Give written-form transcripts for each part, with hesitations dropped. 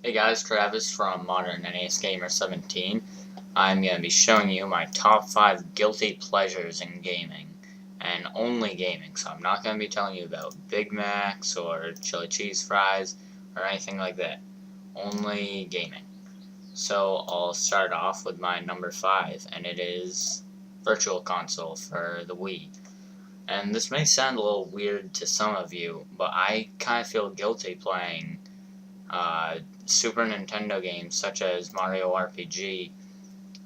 Hey guys, Travis from Modern NES Gamer 17. I'm going to be showing you my top 5 guilty pleasures in gaming, and only gaming, so I'm not going to be telling you about Big Macs or chili cheese fries or anything like that. Only gaming. So I'll start off with my number 5, and it is Virtual Console for the Wii. And this may sound a little weird to some of you, but I kind of feel guilty playing Super Nintendo games such as Mario RPG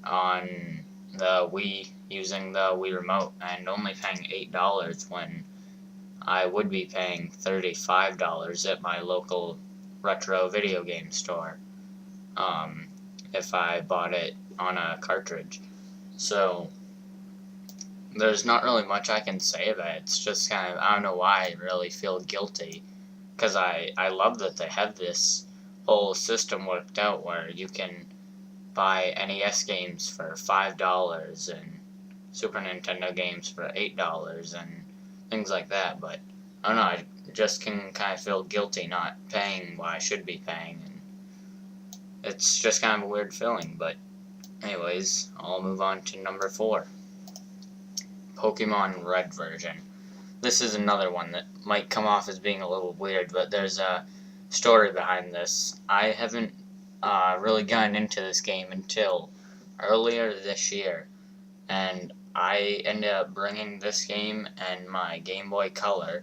on the Wii using the Wii Remote and only paying $8 when I would be paying $35 at my local retro video game store if I bought it on a cartridge. So there's not really much I can say about it. It's just kind of, I don't know why I really feel guilty, because I love that they have this whole system worked out where you can buy NES games for $5 and Super Nintendo games for $8 and things like that, but I don't know, I just can kind of feel guilty not paying what I should be paying, and it's just kind of a weird feeling. But anyways, I'll move on to number 4. Pokemon Red version. This is another one that might come off as being a little weird, but there's a story behind this. I haven't really gotten into this game until earlier this year, and I ended up bringing this game and my Game Boy Color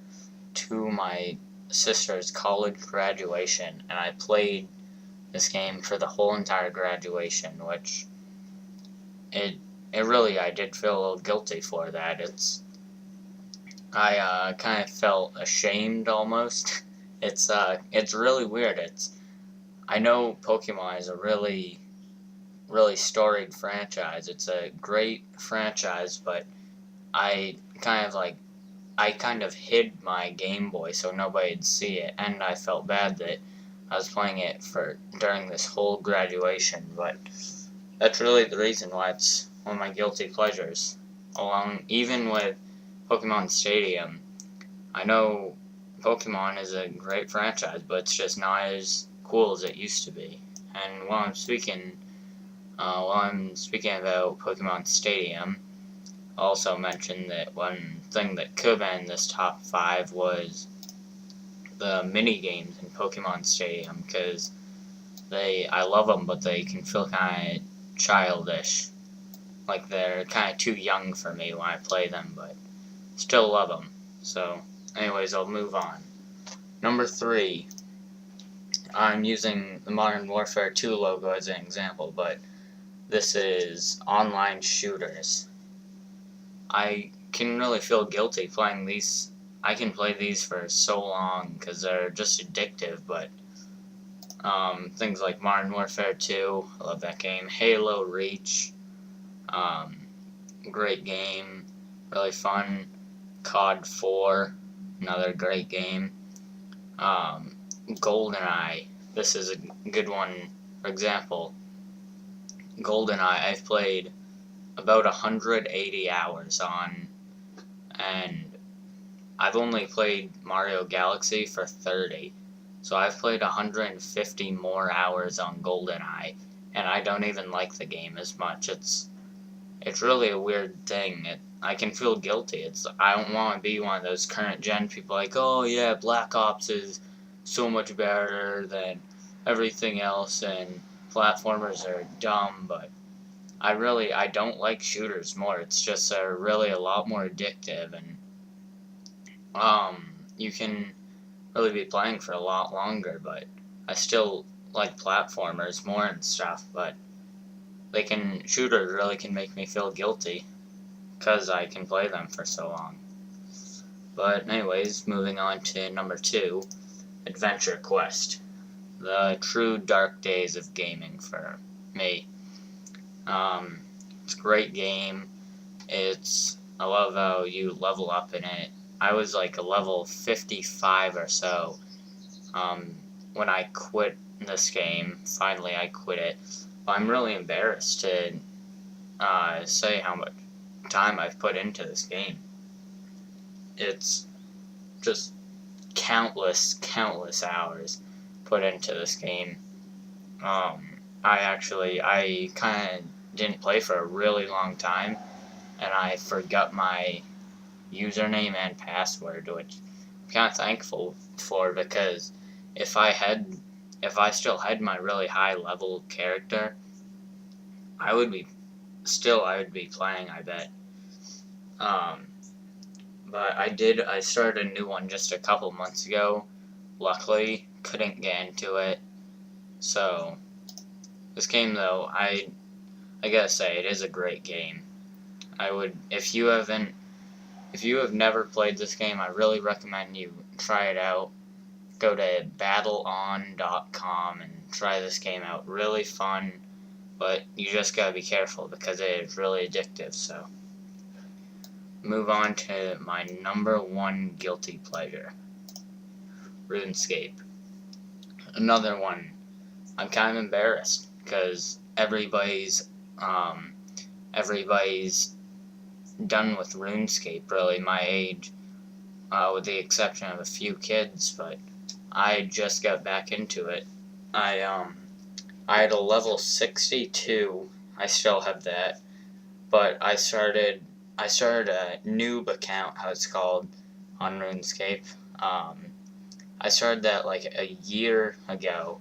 to my sister's college graduation, and I played this game for the whole entire graduation, which it really, I did feel a little guilty for that. I kind of felt ashamed almost. It's really weird. I know Pokemon is a really, really storied franchise. It's a great franchise, but I kind of like, I kind of hid my Game Boy so nobody'd see it, and I felt bad that I was playing it for during this whole graduation, but that's really the reason why it's one of my guilty pleasures. Along, even with Pokemon Stadium, I know Pokemon is a great franchise, but it's just not as cool as it used to be. And while I'm speaking about Pokemon Stadium, I also mentioned that one thing that could have been in this top 5 was the mini games in Pokemon Stadium, because I love them, but they can feel kind of childish. Like they're kind of too young for me when I play them, but still love them. So, anyways, I'll move on. Number 3, I'm using the Modern Warfare 2 logo as an example, but this is online shooters. I can really feel guilty playing these. I can play these for so long because they're just addictive, but things like Modern Warfare 2, I love that game. Halo Reach, great game, really fun. COD 4, another great game. GoldenEye, this is a good one. For example, GoldenEye, I've played about 180 hours on, and I've only played Mario Galaxy for 30. So I've played 150 more hours on GoldenEye, and I don't even like the game as much. It's really a weird thing. I can feel guilty. I don't want to be one of those current gen people like, oh yeah, Black Ops is so much better than everything else, and platformers are dumb, but I don't like shooters more. It's just they're really a lot more addictive, and you can really be playing for a lot longer, but I still like platformers more and stuff, but shooters really can make me feel guilty because I can play them for so long. But anyways, moving on to number 2, Adventure Quest. The true dark days of gaming for me. It's a great game. I love how you level up in it. I was like a level 55 or so when I quit this game. Finally, I quit it. I'm really embarrassed to say how much time I've put into this game. It's just countless hours put into this game. I kind of didn't play for a really long time, and I forgot my username and password, which I'm kind of thankful for, because if I still had my really high level character, I would be playing, I bet. Um, but I started a new one just a couple months ago. Luckily, couldn't get into it. So, this game though, I gotta say, it is a great game. If you have never played this game, I really recommend you try it out. Go to battleon.com and try this game out. Really fun, but you just gotta be careful because it is really addictive. So, move on to my #1 guilty pleasure, RuneScape. Another one. I'm kind of embarrassed because everybody's done with RuneScape, really, my age, with the exception of a few kids, but I just got back into it. I had a level 62, I still have that, but I started a noob account, how it's called, on RuneScape. I started that like a year ago,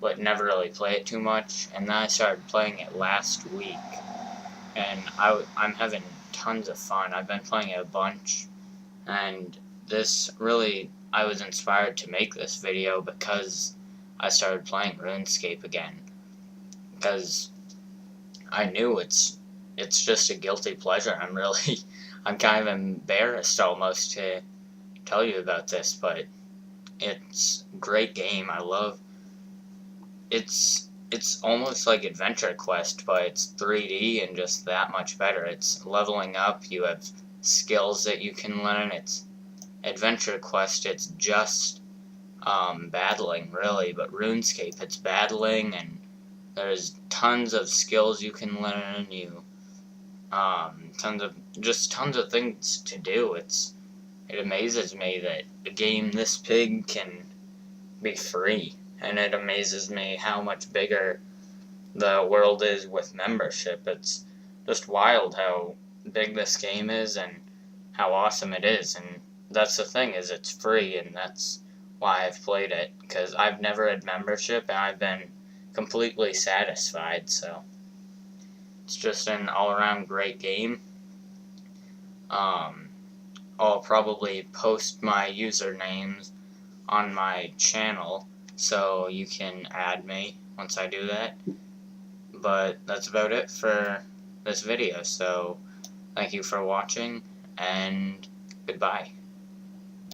but never really play it too much, and then I started playing it last week, and I'm having tons of fun. I've been playing it a bunch, and I was inspired to make this video because I started playing RuneScape again, because I knew it's just a guilty pleasure. I'm kind of embarrassed almost to tell you about this, but it's a great game. It's almost like Adventure Quest, but it's 3D and just that much better. It's leveling up, you have skills that you can learn. It's Adventure Quest, it's just battling, really, but RuneScape, it's battling, and there's tons of skills you can learn, tons of things to do. It amazes me that a game this big can be free. And it amazes me how much bigger the world is with membership. It's just wild how big this game is and how awesome it is. And that's the thing, is it's free, and that's why I've played it, because I've never had membership and I've been completely satisfied. So it's just an all-around great game. I'll probably post my usernames on my channel, so you can add me once I do that. But that's about it for this video, so thank you for watching, and goodbye.